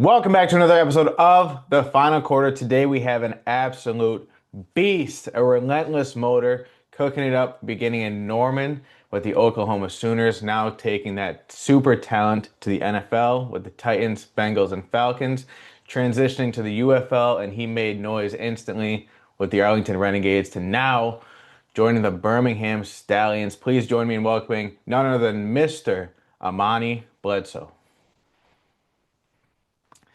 Welcome back to another episode of the Final Quarter. Today we have an absolute beast, a relentless motor, cooking it up beginning in Norman with the Oklahoma Sooners, now taking that super talent to the NFL with the Titans, Bengals, and Falcons, transitioning to the UFL, and he made noise instantly with the Arlington Renegades to now joining the Birmingham Stallions. Please join me in welcoming none other than Mr. Amani Bledsoe.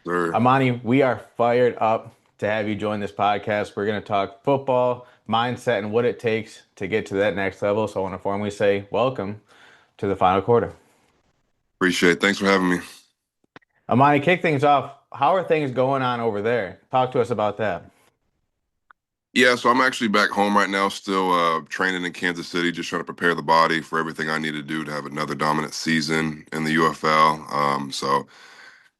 Sir, Amani, we are fired up to have you join this podcast. We're going to talk football, mindset, and what it takes to get to that next level. So I want to formally say welcome to the final quarter. appreciate it. Thanks for having me. Amani, kick things off. How are things going on over there? Talk to us about that. Yeah, so I'm actually back home right now, still training in Kansas City, just trying to prepare the body for everything I need to do to have another dominant season in the UFL. So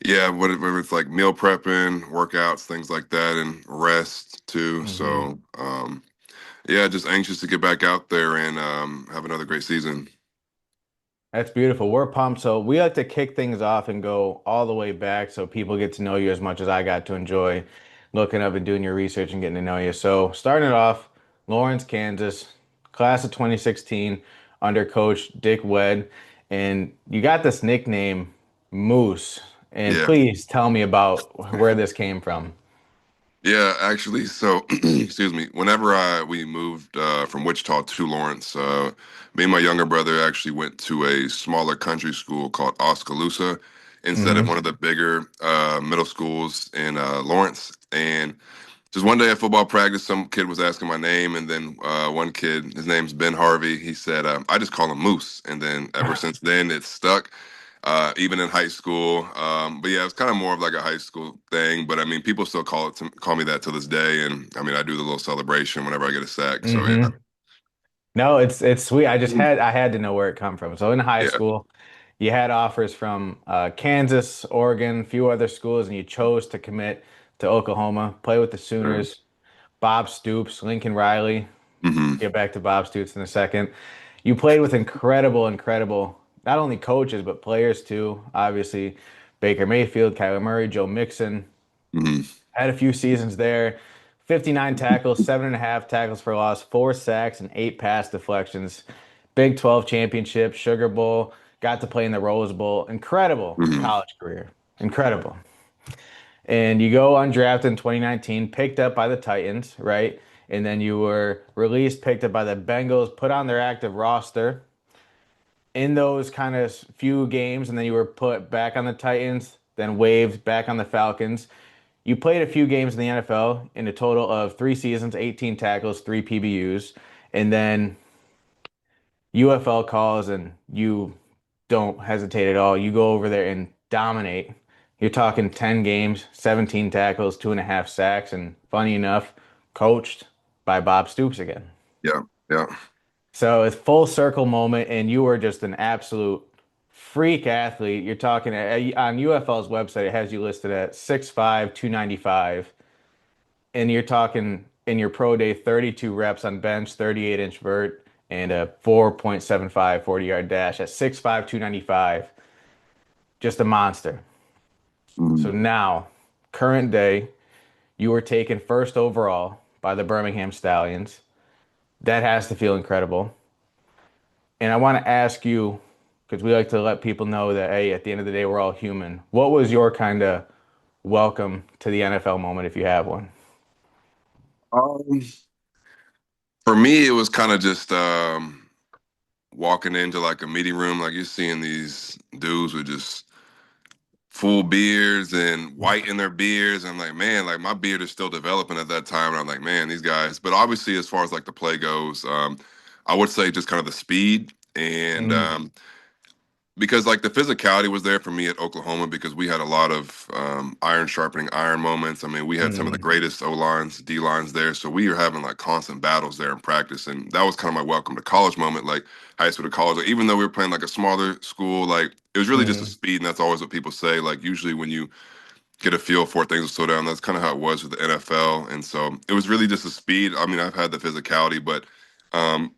yeah, whatever it's like meal prepping, workouts, things like that, and rest too. hmm Yeah, just anxious to get back out there and have another great season. That's beautiful. We're pumped. So we like to kick things off and go all the way back so people get to know you as much as I got to enjoy looking up and doing your research and getting to know you. So starting it off, Lawrence, Kansas, class of 2016 under coach Dick Wedd. And you got this nickname, Moose. And Yeah. please tell me about where this came from. Yeah, actually, so excuse me. Whenever we moved from Wichita to Lawrence, me and my younger brother actually went to a smaller country school called Oskaloosa instead of hmm one of the bigger middle schools in Lawrence. And just one day at football practice, some kid was asking my name, and then one kid, his name's Ben Harvey, he said, "I just call him Moose." And then ever since then, it's stuck even in high school. But yeah, it's kind of more of like a high school thing. But I mean, people still call me that to this day. And I mean, I do the little celebration whenever I get a sack. So yeah, hmm No, it's sweet. I had to know where it come from. So in high yeah, school, you had offers from Kansas, Oregon, a few other schools, and you chose to commit to Oklahoma, play with the sure. Sooners, Bob Stoops, Lincoln Riley. Hmm. Get back to Bob Stoops in a second. You played with incredible, not only coaches, but players too. Obviously, Baker Mayfield, Kyler Murray, Joe Mixon. Hmm. Had a few seasons there. 59 tackles, 7.5 tackles for loss, 4 sacks, and 8 pass deflections. Big 12 championship, Sugar Bowl, got to play in the Rose Bowl. Incredible Hmm. college career. Incredible. And you go undrafted in 2019, picked up by the Titans, right? And then you were released, picked up by the Bengals, put on their active roster in those kind of few games, and then you were put back on the Titans, then waived back on the Falcons. You played a few games in the NFL in a total of 3 seasons, 18 tackles, 3 PBUs, and then UFL calls and you don't hesitate at all. You go over there and dominate. You're talking 10 games, 17 tackles, 2.5 sacks, and funny enough, coached by Bob Stoops again. Yeah, yeah. So it's full circle moment, and you were just an absolute freak athlete. You're talking on UFL's website, it has you listed at 6'5", 295. And you're talking in your pro day 32 reps on bench, 38-inch vert, and a 4.75 40-yard dash at 6'5", 295. Just a monster. So Mhm. now, current day, you were taken first overall by the Birmingham Stallions. That has to feel incredible. And I want to ask you, because we like to let people know that, hey, at the end of the day, we're all human. What was your kind of welcome to the NFL moment, if you have one? Um, for me, it was kind of just walking into like a meeting room, like you're seeing these dudes with just full beards and white in their beards. I'm like, man, like my beard is still developing at that time. And I'm like, man, these guys. But obviously, as far as like the play goes, I would say just kind of the speed and Mm, because like the physicality was there for me at Oklahoma because we had a lot of iron sharpening iron moments. I mean, we had some of the mm, greatest O lines, D lines there, so we were having like constant battles there in practice, and that was kind of my welcome to college moment, like high school to college. Like, even though we were playing like a smaller school, like it was really just a mm. speed, and that's always what people say. Like usually when you get a feel for it, things will slow down. That's kind of how it was with the NFL, and so it was really just a speed. I mean, I've had the physicality, but um,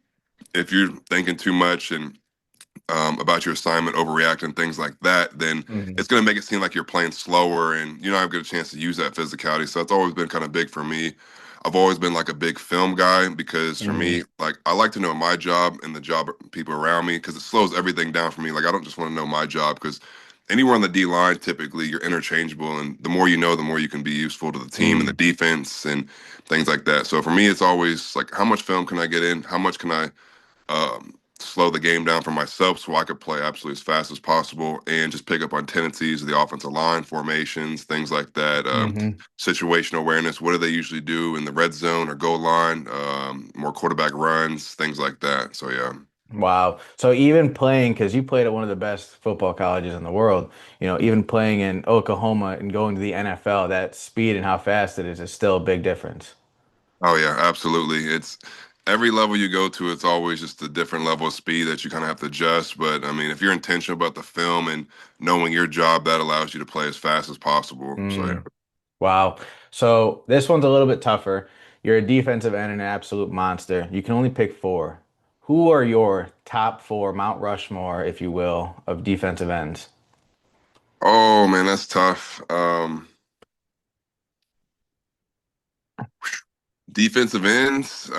if you're thinking too much and about your assignment, overreacting, things like that, then Hmm. it's going to make it seem like you're playing slower and you don't have a good chance to use that physicality. So that's always been kind of big for me. I've always been like a big film guy because for Hmm. me, like I like to know my job and the job of people around me because it slows everything down for me. Like I don't just want to know my job because anywhere on the D line, typically you're interchangeable, and the more you know, the more you can be useful to the team and the Hmm. defense and things like that. So for me, it's always like how much film can I get in? How much can I slow the game down for myself so I could play absolutely as fast as possible and just pick up on tendencies of the offensive line, formations, things like that. Hmm. Situational awareness. What do they usually do in the red zone or goal line? More quarterback runs, things like that. So yeah. Wow. So even playing, because you played at one of the best football colleges in the world, even playing in Oklahoma and going to the NFL, that speed and how fast it is still a big difference. Oh yeah, absolutely. It's every level you go to, it's always just a different level of speed that you kind of have to adjust. But I mean, if you're intentional about the film and knowing your job, that allows you to play as fast as possible. So yeah. Mm. Wow. So this one's a little bit tougher. You're a defensive end and an absolute monster. You can only pick four. Who are your top four, Mount Rushmore, if you will, of defensive ends? Oh man, that's tough. Defensive ends.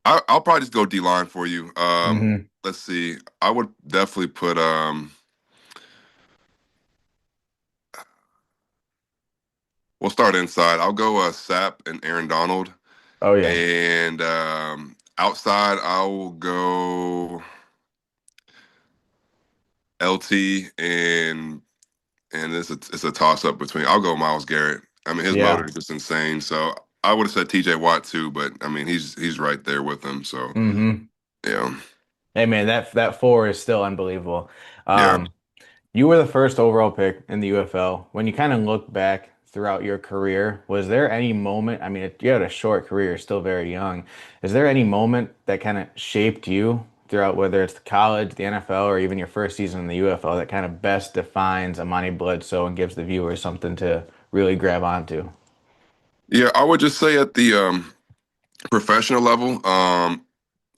I'll probably just go D line for you. Hmm. Let's see. I would definitely put. We'll start inside. I'll go Sap and Aaron Donald, Oh yeah. and outside I will go LT and it's a toss up between. I'll go Miles Garrett. I mean, his motor Yeah. is just insane. So I would have said TJ Watt too, but I mean, he's right there with him. So Hmm. yeah, Hey man, that four is still unbelievable. yeah. Um, You were the first overall pick in the UFL. When you kind of look back throughout your career, was there any moment? I mean, you had a short career, still very young. Is there any moment that kind of shaped you throughout, whether it's the college, the NFL, or even your first season in the UFL, that kind of best defines Amani Bledsoe and gives the viewer something to really grab onto? Yeah, I would just say at the professional level, I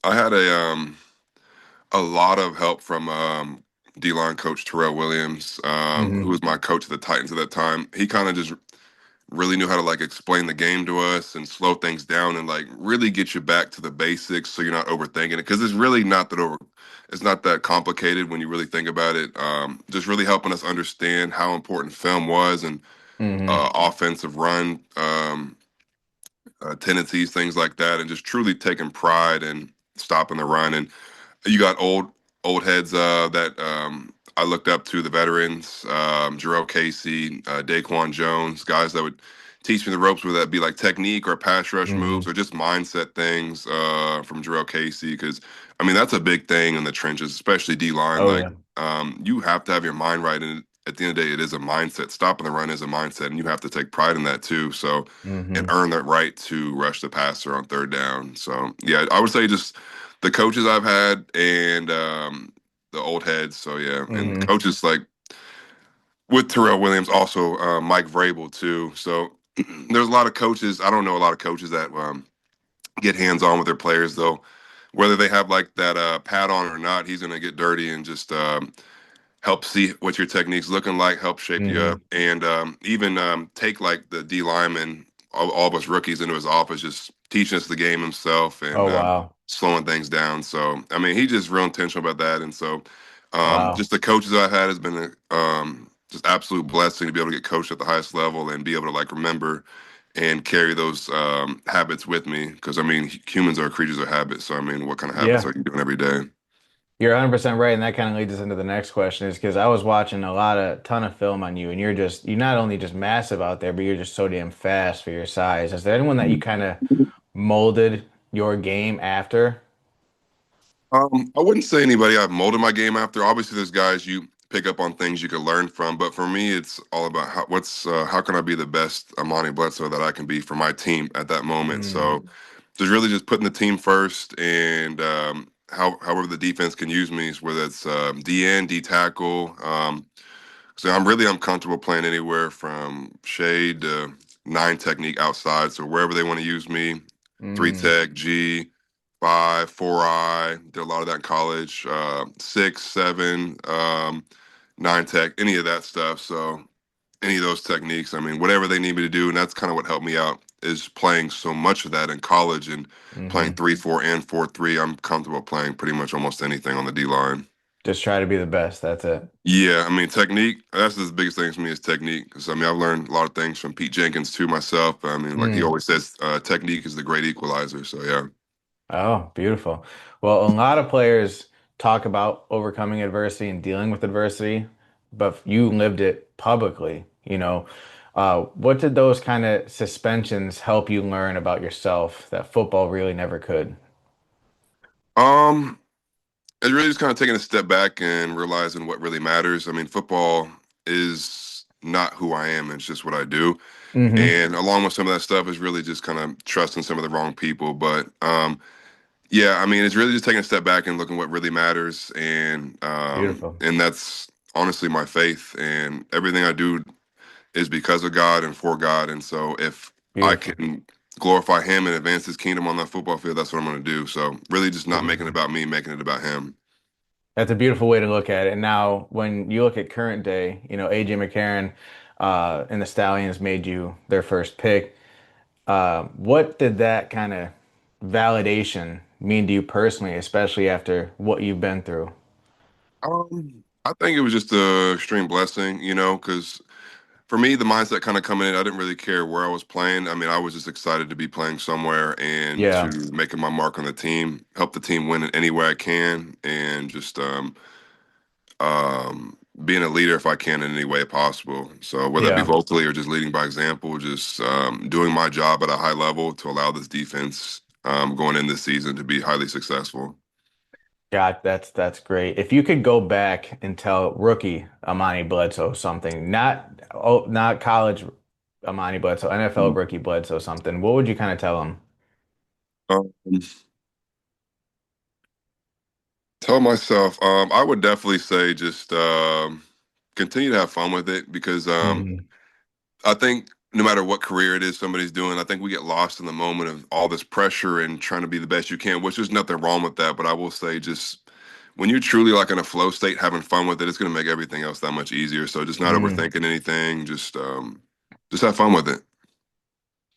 had a lot of help from D-line coach Terrell Williams, who Hmm. was my coach at the Titans at that time. He kind of just really knew how to like explain the game to us and slow things down and like really get you back to the basics so you're not overthinking it because it's really not that over it's not that complicated when you really think about it. Just really helping us understand how important film was and Hmm. offensive run tendencies, things like that, and just truly taking pride in stopping the run. And you got old heads that I looked up to, the veterans, Jarrell Casey, Daquan Jones, guys that would teach me the ropes, whether that be like technique or pass rush moves Hmm. or just mindset things from Jarrell Casey. Because I mean that's a big thing in the trenches, especially D line. Oh Like yeah. you have to have your mind right, and at the end of the day, it is a mindset. Stopping the run is a mindset, and you have to take pride in that too. So and Hmm. earn that right to rush the passer on third down. So yeah, I would say just the coaches I've had and the old heads. So yeah, and Hmm. coaches like with Terrell Williams, also Mike Vrabel too. So there's a lot of coaches. I don't know a lot of coaches that get hands on with their players though. Whether they have like that pad on or not, he's gonna get dirty and just help see what your technique's looking like, help shape you up, Hmm. and even take like the D lineman, all of us rookies into his office, just teaching us the game himself and Oh wow. slowing things down. So I mean, he's just real intentional about that, and so Wow. just the coaches I've had has been a just absolute blessing to be able to get coached at the highest level and be able to like remember and carry those habits with me because I mean humans are creatures of habit. So I mean, what kind of habits Yeah. are you doing every day? You're 100% right, and that kind of leads us into the next question is because I was watching a ton of film on you, and you're not only just massive out there, but you're just so damn fast for your size. Is there anyone that you kind of molded your game after? I wouldn't say anybody I've molded my game after. Obviously, there's guys you pick up on things you can learn from, but for me, it's all about how can I be the best Amani Bledsoe that I can be for my team at that moment. Mm, So, just really just putting the team first, and however the defense can use me, whether it's D end, D tackle. So I'm comfortable playing anywhere from shade to nine technique outside. So wherever they want to use me, three mm, tech, G, 5, 4-eye. Did a lot of that in college. 6, 7, 9 tech, any of that stuff. So any of those techniques, I mean, whatever they need me to do, and that's kind of what helped me out is playing so much of that in college and playing Hmm. 3-4 and 4-3. I'm comfortable playing pretty much almost anything on the D line. Just try to be the best. That's it. Yeah, I mean, technique, that's the biggest thing for me is technique. Because, I mean, I've learned a lot of things from Pete Jenkins to myself. I mean, like he Mm. always says, technique is the great equalizer. So, yeah. Oh, beautiful. Well, a lot of players talk about overcoming adversity and dealing with adversity, but you lived it publicly, you know. What did those kind of suspensions help you learn about yourself that football really never could? Um, it's really just kind of taking a step back and realizing what really matters. I mean, football is not who I am, it's just what I do. Hmm. And along with some of that stuff is really just kind of trusting some of the wrong people. But yeah, I mean, it's really just taking a step back and looking what really matters, Beautiful. and that's honestly my faith, and everything I do is because of God and for God. And so if I Beautiful. can glorify Him and advance His kingdom on that football field, that's what I'm going to do. So really, just not making it Beautiful. about me, making it about Him. That's a beautiful way to look at it. And now, when you look at current day, AJ McCarron and the Stallions made you their first pick. What did that kind of validation mean to you personally, especially after what you've been through? I think it was just a extreme blessing, because for me, the mindset kind of coming in, I didn't really care where I was playing. I mean, I was just excited to be playing somewhere and to Yeah, making my mark on the team, help the team win in any way I can, and just being a leader if I can in any way possible. So whether it be yeah, vocally or just leading by example, just doing my job at a high level to allow this defense going in this season to be highly successful. God, that's great. If you could go back and tell rookie Amani Bledsoe something, not college Amani Bledsoe, NFL rookie Bledsoe something, what would you kind of tell him? Um, Tell myself, I would definitely say just continue to have fun with it because Hmm. I think no matter what career it is somebody's doing, I think we get lost in the moment of all this pressure and trying to be the best you can, which is nothing wrong with that. But I will say, just when you're truly like in a flow state, having fun with it, it's going to make everything else that much easier. So just not Mm. overthinking anything, just have fun with it.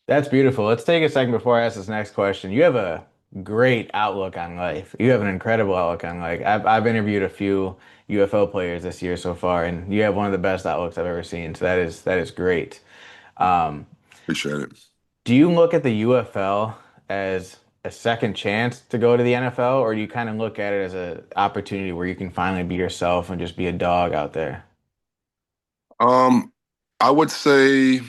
That's beautiful. Let's take a second before I ask this next question. You have a great outlook on life. You have an incredible outlook on life. I've interviewed a few UFL players this year so far, and you have one of the best outlooks I've ever seen. So that is great. Um, Appreciate it. do you look at the UFL as a second chance to go to the NFL, or do you kind of look at it as an opportunity where you can finally be yourself and just be a dog out there? Um, I would say.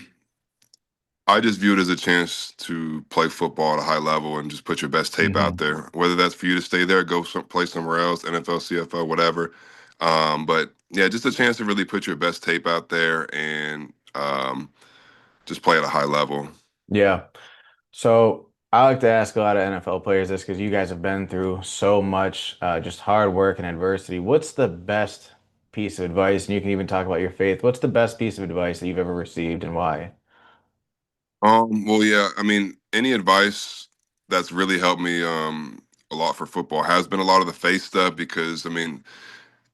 I just view it as a chance to play football at a high level and just put your best tape out Hmm. there. Whether that's for you to stay there, play somewhere else, NFL, CFL, whatever. But yeah, just a chance to really put your best tape out there and just play at a high level. Yeah. So I like to ask a lot of NFL players this because you guys have been through so much just hard work and adversity. What's the best piece of advice? And you can even talk about your faith. What's the best piece of advice that you've ever received and why? Well, yeah, I mean, any advice that's really helped me a lot for football has been a lot of the faith stuff because I mean,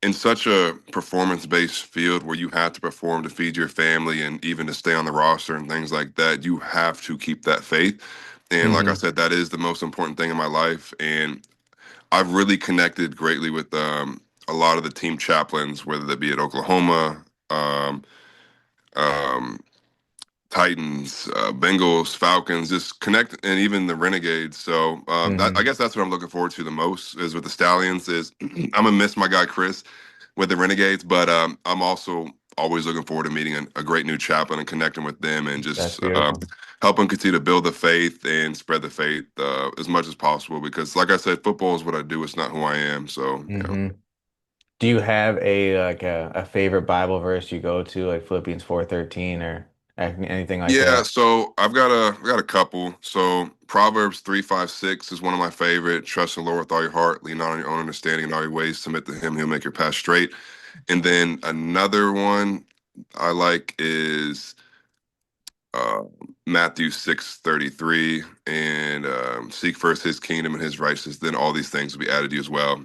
in such a performance-based field where you have to perform to feed your family and even to stay on the roster and things like that, you have to keep that faith. And like I Hmm. said, that is the most important thing in my life. And I've really connected greatly with a lot of the team chaplains, whether that be at Oklahoma, um, um, Titans, Bengals, Falcons, just connect, and even the Renegades. So I Hmm. guess that's what I'm looking forward to the most is with the Stallions. Is I'm gonna miss my guy Chris with the Renegades, but I'm also always looking forward to meeting a great new chaplain and connecting with them and That's just beautiful. helping continue to build the faith and spread the faith as much as possible. Because, like I said, football is what I do; it's not who I am. So, yeah. Hmm. Do you have a favorite Bible verse you go to, like Philippians 4:13 or anything like Yeah, that? so I've got a couple. So Proverbs 3, 5, 6 is one of my favorite. Trust in the Lord with all your heart, lean not on your own understanding in all your ways, submit to him, he'll make your path straight. And then another one I like is Matthew 6:33, and seek first his kingdom and his righteousness, then all these things will be added to you as well.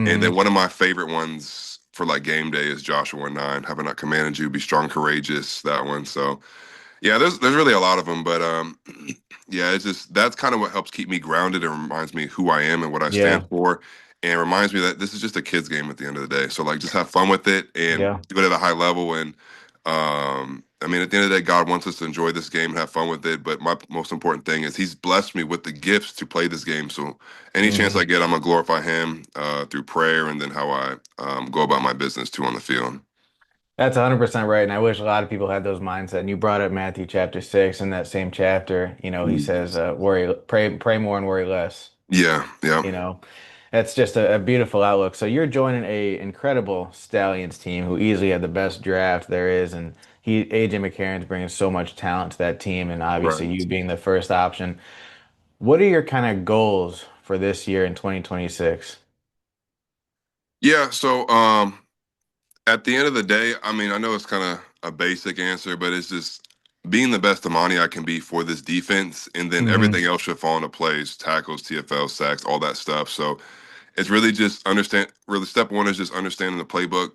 And then Hmm. one of my favorite ones for like game day is Joshua 9, have I not commanded you, be strong, courageous, that one. So yeah, there's really a lot of them, but yeah, it's just that's kind of what helps keep me grounded and reminds me who I am and what I stand Yeah. for, and reminds me that this is just a kid's game at the end of the day. So like, just have fun with it and Yeah. do it at a high level. And I mean, at the end of the day, God wants us to enjoy this game and have fun with it. But my most important thing is He's blessed me with the gifts to play this game. So any chance I Hmm. get, I'm gonna glorify Him through prayer and then how I go about my business too on the field. That's 100% right. And I wish a lot of people had those mindset. And you brought up Matthew chapter 6. In that same chapter, he says, pray more and worry less. Yeah, yeah, You know, that's just a beautiful outlook. So you're joining a incredible Stallions team who easily had the best draft there is. And AJ McCarron's bringing so much talent to that team. And obviously right. you being the first option. What are your kind of goals for this year in 2026? Yeah, so at the end of the day, I mean, I know it's kind of a basic answer, but it's just being the best Amani I can be for this defense, and then Hmm. everything else should fall into place, tackles, TFL, sacks, all that stuff. So it's really just understand. Really, step one is just understanding the playbook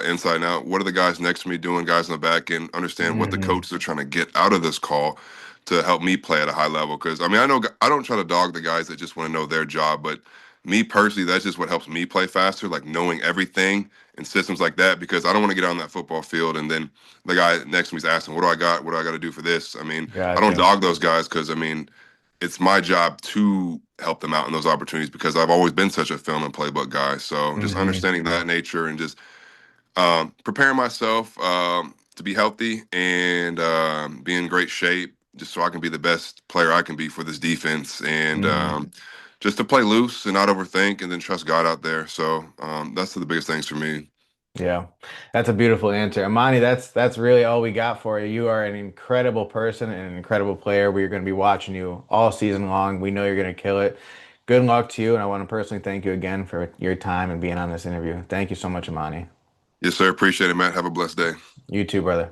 inside and out. What are the guys next to me doing? Guys in the back end, understand what the Hmm. coaches are trying to get out of this call to help me play at a high level. Because I mean, I know I don't try to dog the guys that just want to know their job, but me personally, that's just what helps me play faster, like knowing everything and systems like that. Because I don't want to get on that football field and then the guy next to me is asking, "What do I got? What do I got to do for this?" I mean, I don't Gotcha. dog those guys because I mean it's my job to help them out in those opportunities because I've always been such a film and playbook guy. So just Hmm. understanding that nature and just preparing myself to be healthy and be in great shape, just so I can be the best player I can be for this defense and Hmm. just to play loose and not overthink and then trust God out there. So that's the biggest things for me. Yeah, that's a beautiful answer. Amani, that's really all we got for you. You are an incredible person and an incredible player. We're going to be watching you all season long. We know you're going to kill it. Good luck to you, and I want to personally thank you again for your time and being on this interview. Thank you so much, Amani. Yes, sir. Appreciate it, Matt. Have a blessed day. You too, brother.